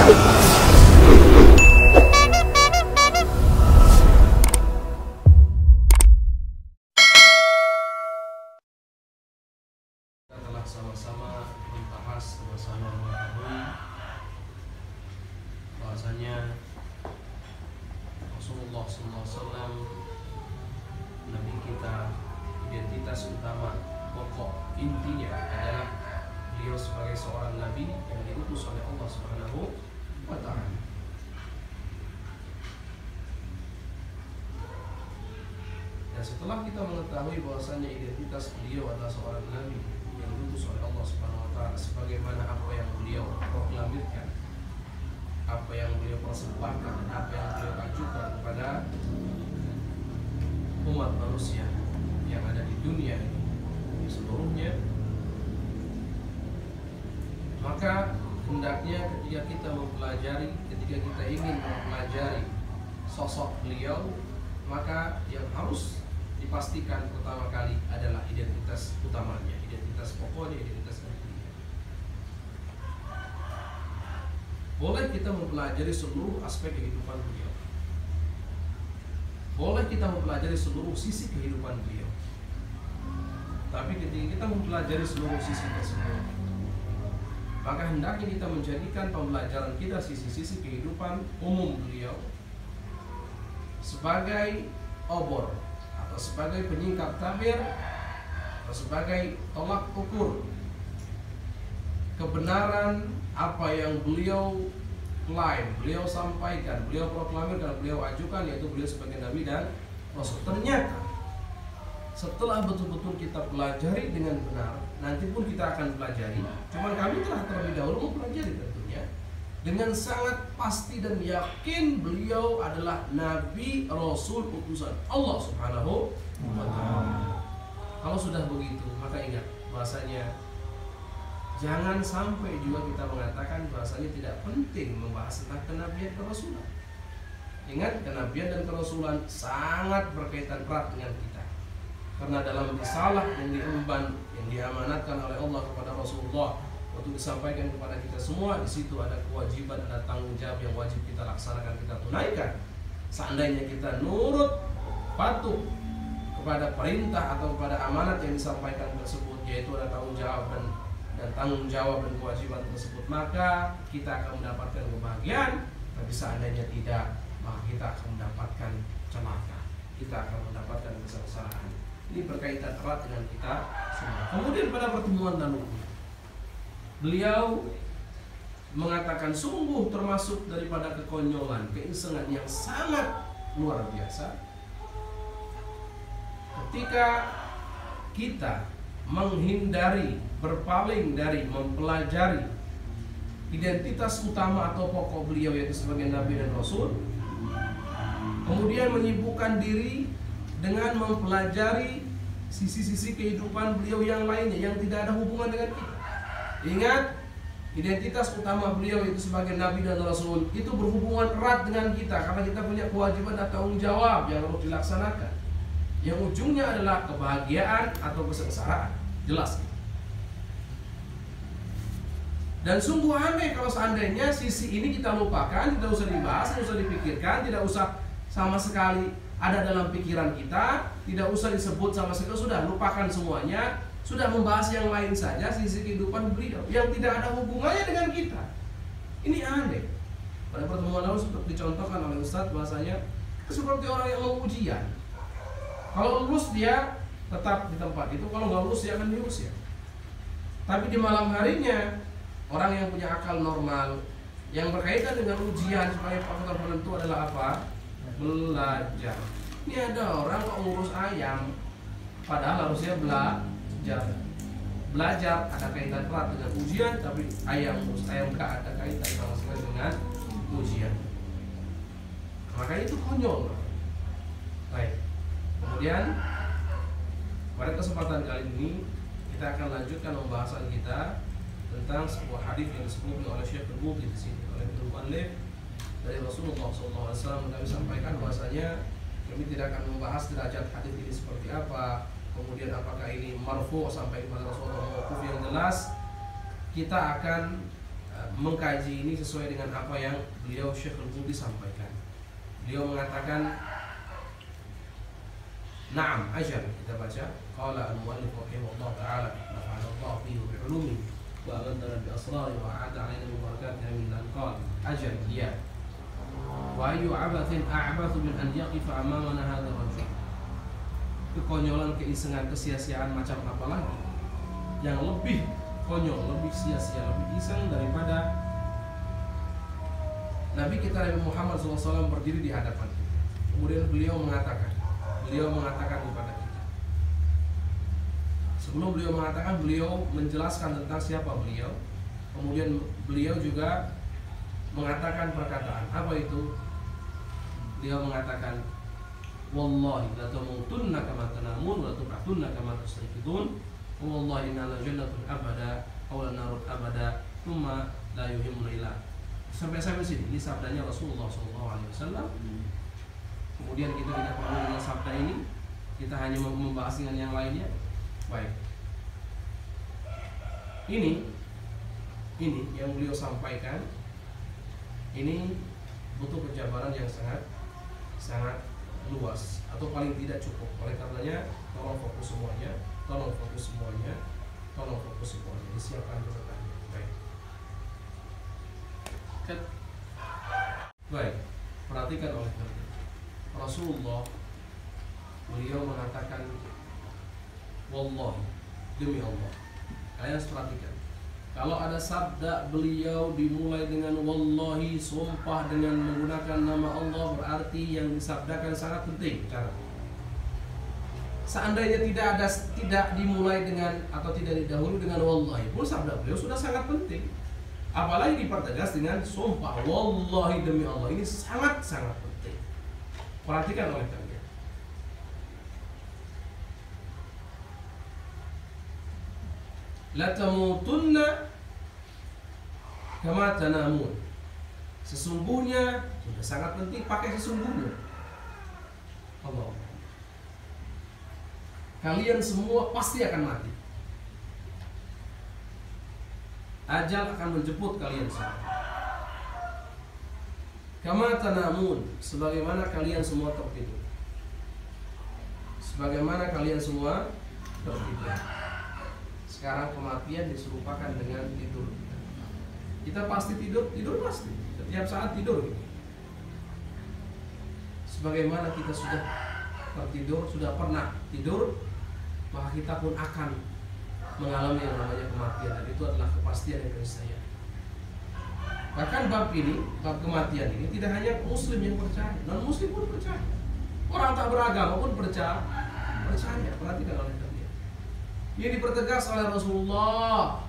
sama-sama membahas, sama-sama mengetahui bahwasanya Rasulullah SAW, Nabi kita, identitas utama, pokok intinya adalah beliau sebagai seorang Nabi yang diutus oleh Allah Subhanahu wa Ta'ala. Dan setelah kita mengetahui bahwasanya identitas beliau adalah seorang Nabi yang diutus oleh Allah Subhanahu wa Ta'ala, sebagaimana apa yang beliau proklamirkan, apa yang beliau persembahkan, dan apa yang beliau ajukan kepada umat manusia yang ada di dunia ini seluruhnya, maka hendaknya ketika kita mempelajari, ketika kita ingin mempelajari sosok beliau, maka yang harus dipastikan pertama kali adalah identitas utamanya, identitas pokoknya, identitas intinya. Boleh kita mempelajari seluruh aspek kehidupan beliau, boleh kita mempelajari seluruh sisi kehidupan beliau, tapi ketika kita mempelajari seluruh sisi tersebut, maka hendaknya kita menjadikan pembelajaran kita sisi-sisi kehidupan umum beliau sebagai obor atau sebagai penyingkap tabir atau sebagai tolak ukur kebenaran apa yang beliau klaim, beliau sampaikan, beliau proklamirkan, beliau ajukan, yaitu beliau sebagai Nabi dan Rasul. Ternyata setelah betul-betul kita pelajari dengan benar, nanti pun kita akan pelajari, cuman kami telah terlebih dahulu mempelajari tentunya dengan sangat pasti dan yakin beliau adalah Nabi Rasul utusan Allah Subhanahu wa Ta'ala. Kalau sudah begitu, maka ingat bahasanya jangan sampai juga kita mengatakan bahasanya tidak penting membahas tentang kenabian kerasulan. Ingat, kenabian dan kerasulan sangat berkaitan erat dengan kita, karena dalam risalah yang diemban, yang diamanatkan oleh Allah kepada Rasulullah untuk disampaikan kepada kita semua, di situ ada kewajiban, ada tanggung jawab yang wajib kita laksanakan, kita tunaikan. Seandainya kita nurut, patuh kepada perintah atau kepada amanat yang disampaikan tersebut, yaitu ada tanggung jawab dan tanggung jawab dan kewajiban tersebut, maka kita akan mendapatkan kebahagiaan. Tapi seandainya tidak, maka kita akan mendapatkan celaka, kita akan mendapatkan kesengsaraan. Ini berkaitan erat dengan kita semua. Kemudian pada pertemuan lalu, beliau mengatakan sungguh termasuk daripada kekonyolan, keisengan yang sangat luar biasa ketika kita menghindari, berpaling dari mempelajari identitas utama atau pokok beliau yaitu sebagai Nabi dan Rasul, kemudian menyibukkan diri dengan mempelajari sisi-sisi kehidupan beliau yang lainnya yang tidak ada hubungan dengan kita. Ingat, identitas utama beliau itu sebagai Nabi dan Rasul itu berhubungan erat dengan kita, karena kita punya kewajiban dan tanggung jawab yang harus dilaksanakan, yang ujungnya adalah kebahagiaan atau kesengsaraan. Jelas. Dan sungguh aneh kalau seandainya sisi ini kita lupakan, tidak usah dibahas, tidak usah dipikirkan, tidak usah sama sekali ada dalam pikiran kita, tidak usah disebut sama sekali, sudah lupakan semuanya, sudah membahas yang lain saja, sisi kehidupan beliau yang tidak ada hubungannya dengan kita. Ini aneh. Pada pertemuan lalu seperti dicontohkan oleh Ustadz, bahasanya seperti orang yang mau ujian. Kalau lulus dia tetap di tempat itu, kalau nggak lulus dia akan diusir. Tapi di malam harinya, orang yang punya akal normal yang berkaitan dengan ujian sebagai faktor penentu adalah apa? Belajar. Ini ada orang kok ngurus ayam, padahal harusnya belajar ada kaitan erat dengan ujian, tapi ayam nggak ada kaitan sama sekali dengan ujian. Maka itu konyol. Baik. Kemudian pada kesempatan kali ini kita akan lanjutkan pembahasan kita tentang sebuah hadis yang disebutkan oleh Syekh Al-Bukhari di sini, oleh Ibnu Mu'allif dari Rasulullah SAW. Kami sampaikan bahwasanya kami tidak akan membahas derajat hadis ini seperti apa, kemudian apakah ini marfu sampai kepada Rasulullah, mauquf yang jelas. Kita akan mengkaji ini sesuai dengan apa yang beliau Syekh Al-Qurtubi sampaikan. Beliau mengatakan, "Na'am, ajal." Kita baca, qala al-muallif rahimahullah ta'ala, nafa'anallahu fihi bi 'ulumihi wa amdana bi asrarihi wa a'ada 'alaina min barakatihi min al-qal. Ajal, iya. Wa ayyu 'abathin a'bathu min an yaqifa amamana hadha ar-rajul. Kekonyolan, keisengan, kesia-siaan macam apa lagi yang lebih konyol, lebih sia-sia, lebih iseng daripada Nabi kita Nabi Muhammad SAW berdiri di hadapan kita. Kemudian beliau mengatakan kepada kita. Sebelum beliau mengatakan, beliau menjelaskan tentang siapa beliau. Kemudian beliau juga mengatakan perkataan. Apa itu? Beliau mengatakan, "Wallahi la tamutunna kama tanamun wa la tub'atunna kama tusrifun. Wallahi inna la jannatun abada aw la narun abada thumma la yuhimmuna ila." Sampai sini. Ini sabdanya Rasulullah SAW. Kemudian kita tidak perlu dengan sabda ini, kita hanya membahas dengan yang lainnya. Baik. Ini yang beliau sampaikan. Ini butuh penjabaran yang sangat luas, atau paling tidak cukup. Oleh karenanya, tolong fokus semuanya. Disiapkan pertanyaan. Baik. Perhatikan oleh kalian. Rasulullah beliau mengatakan, "Wallahi," demi Allah. Kalian perhatikan. Kalau ada sabda beliau dimulai dengan wallahi, sumpah dengan menggunakan nama Allah, berarti yang disabdakan sangat penting. Seandainya tidak dimulai dengan atau tidak didahului dengan wallahi pun, sabda beliau sudah sangat penting. Apalagi dipertegas dengan sumpah, wallahi demi Allah. Ini sangat penting. Perhatikan oleh kalian. La tamutunna kama tanamun. Sesungguhnya, sudah sangat penting pakai sesungguhnya. Allah. Kalian semua pasti akan mati. Ajal akan menjemput kalian semua. Kama tanamun, sebagaimana kalian semua tertidur. Sekarang kematian diserupakan dengan tidur. Kita pasti tidur pasti. Setiap saat tidur. Sebagaimana kita sudah tertidur, sudah pernah tidur, maka kita pun akan mengalami yang namanya kematian, dan itu adalah kepastian yang keniscayaan. Bahkan bab kematian ini tidak hanya muslim yang percaya, non muslim pun percaya. Orang tak beragama pun percaya. Perhatikan oleh kalian. Ini dipertegas oleh Rasulullah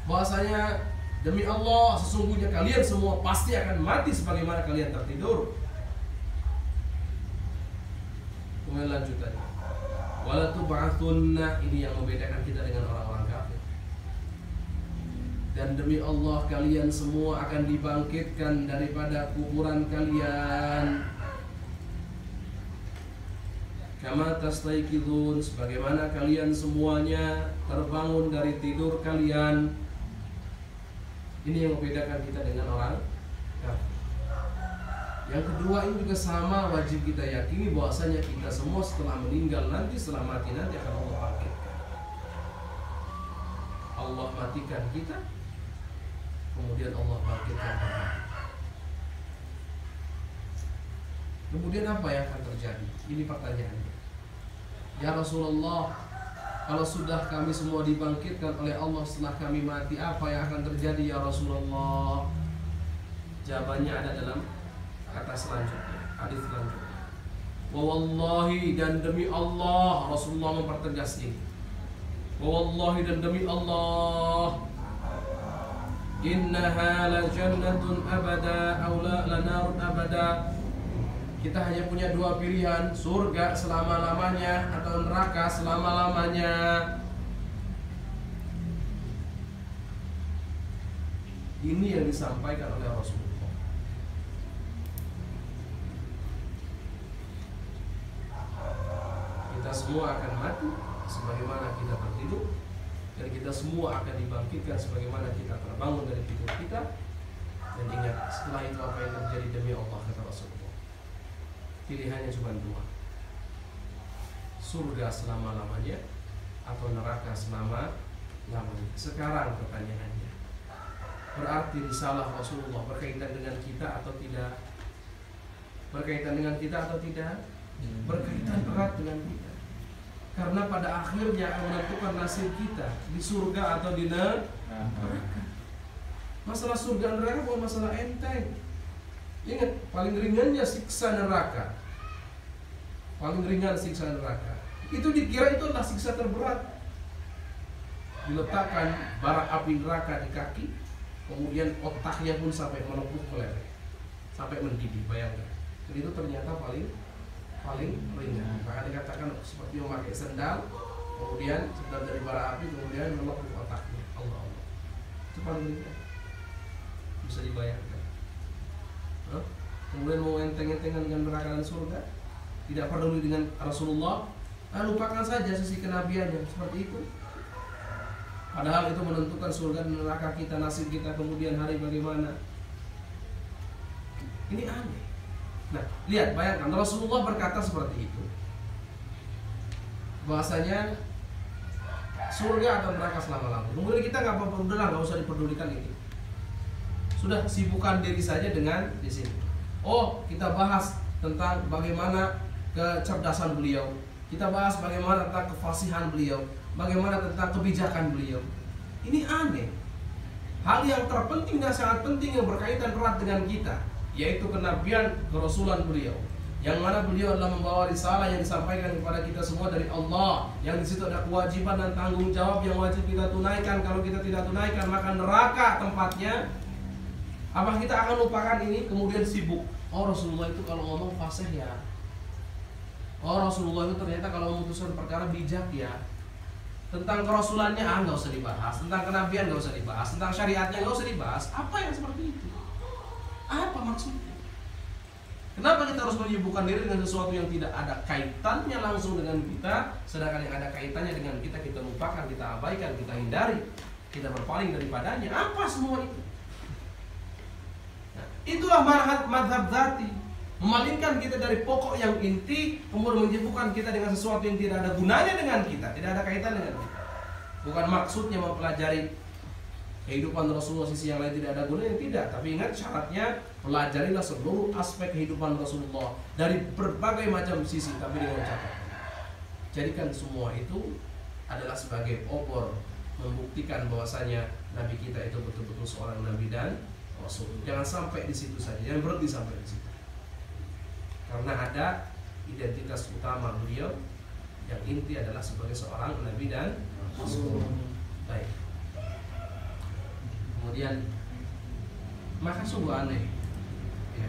bahwasanya demi Allah, sesungguhnya kalian semua pasti akan mati sebagaimana kalian tertidur. Kemudian lanjutannya, wala tub'atsunna, ini yang membedakan kita dengan orang-orang kafir. Dan demi Allah, kalian semua akan dibangkitkan daripada kuburan kalian. Kama tastayqidun, sebagaimana kalian semuanya terbangun dari tidur kalian. Ini yang membedakan kita dengan orang kafir. Yang kedua, ini juga sama, wajib kita yakini bahwasanya kita semua setelah meninggal nanti, setelah mati nanti akan Allah bangkitkan. Allah matikan kita, kemudian Allah bangkitkan kita. Kemudian apa yang akan terjadi? Ini pertanyaannya. Ya Rasulullah, kalau sudah kami semua dibangkitkan oleh Allah setelah kami mati, apa yang akan terjadi ya Rasulullah? Jawabannya ada dalam kata selanjutnya, hadis selanjutnya. Wa wallahi, dan demi Allah, Rasulullah mempertegas ini. Wa wallahi, dan demi Allah, innaha la jannatun abada aw la narun abada. Kita hanya punya dua pilihan, surga selama-lamanya atau neraka selama-lamanya. Ini yang disampaikan oleh Rasulullah. Kita semua akan mati sebagaimana kita tertidur, dan kita semua akan dibangkitkan sebagaimana kita terbangun dari tidur kita. Dan ingat, setelah itu apa yang terjadi demi Allah, kata Rasulullah. Pilihannya cuma dua, surga selama-lamanya atau neraka selama-lamanya. Sekarang pertanyaannya, berarti risalah Rasulullah berkaitan dengan kita atau tidak? Berkaitan dengan kita atau tidak? Berkaitan erat dengan kita. Karena pada akhirnya akan menentukan nasib kita di surga atau di neraka. Masalah surga dan neraka bukan masalah enteng. Ingat, paling ringannya siksa neraka, paling ringan siksa neraka, itu dikira itu adalah siksa terberat. Diletakkan bara api neraka di kaki, kemudian otaknya pun sampai melepuh meleleh, sampai mendidih. Bayangkan, dan itu ternyata paling ringan. Maka dikatakan seperti memakai sendal, kemudian sendal dari bara api, kemudian melepuh otaknya. Allah, itu paling ringan. Bisa dibayangkan. Kemudian mau enteng-entengan dengan neraka dan surga, tidak peduli dengan Rasulullah, lupakan saja sisi kenabiannya, seperti itu. Padahal itu menentukan surga dan neraka kita, nasib kita kemudian hari bagaimana. Ini aneh. Nah, lihat, bayangkan Rasulullah berkata seperti itu, bahasanya surga atau neraka selama-lamanya. Kemudian kita nggak apa-apa, udahlah, nggak usah diperdulikan ini. Sudah, sibukkan diri saja dengan di sini. Oh, kita bahas tentang bagaimana kecerdasan beliau, kita bahas bagaimana tentang kefasihan beliau, bagaimana tentang kebijakan beliau. Ini aneh. Hal yang terpenting dan sangat penting yang berkaitan erat dengan kita, yaitu kenabian, kerasulan beliau, yang mana beliau adalah membawa risalah yang disampaikan kepada kita semua dari Allah, yang di situ ada kewajiban dan tanggung jawab yang wajib kita tunaikan. Kalau kita tidak tunaikan, maka neraka tempatnya. Apa kita akan lupakan ini kemudian sibuk? Oh, Rasulullah itu kalau ngomong fasih ya. Oh, Rasulullah itu ternyata kalau memutuskan perkara bijak ya. Tentang kerasulannya nggak usah dibahas, tentang kenabian nggak usah dibahas, tentang syariatnya nggak usah dibahas. Apa yang seperti itu? Apa maksudnya? Kenapa kita harus menyibukkan diri dengan sesuatu yang tidak ada kaitannya langsung dengan kita, sedangkan yang ada kaitannya dengan kita lupakan, kita abaikan, kita hindari, kita berpaling daripadanya? Apa semua itu? Itulah madhab dzati, memalingkan kita dari pokok yang inti, kemudian menyibukkan kita dengan sesuatu yang tidak ada gunanya dengan kita, tidak ada kaitan dengan kita. Bukan maksudnya mempelajari kehidupan Rasulullah sisi yang lain tidak ada gunanya, tidak. Tapi ingat syaratnya, pelajarilah seluruh aspek kehidupan Rasulullah dari berbagai macam sisi, tapi dengan catatan, jadikan semua itu adalah sebagai obor membuktikan bahwasanya Nabi kita itu betul-betul seorang Nabi dan Rasul. Jangan sampai di situ saja, jangan berhenti sampai di situ. Karena ada identitas utama beliau yang inti adalah sebagai seorang Nabi dan Rasul. Baik. Kemudian, maka sungguh aneh, ya,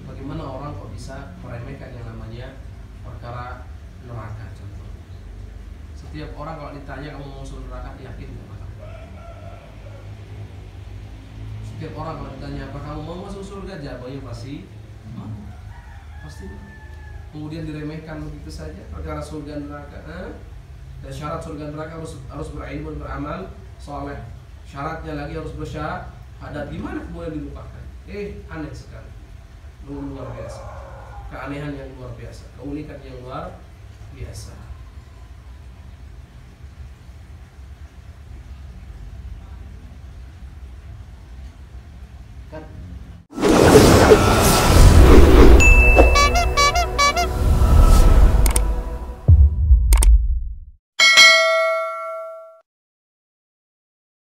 bagaimana orang kok bisa meremehkan yang namanya perkara neraka. Contoh, setiap orang kalau ditanya kamu mau masuk neraka, yakin nggak? Setiap orang kalau ditanya apa kamu mau masuk surga, jawabannya pasti. Kemudian diremehkan begitu saja perkara surga neraka. Dan syarat surga neraka harus berilmu, beramal soleh. Syaratnya lagi harus bersyahadat. Gimana kemudian dilupakan? Aneh sekali. Luar biasa. Keanehan yang luar biasa, keunikan yang luar biasa.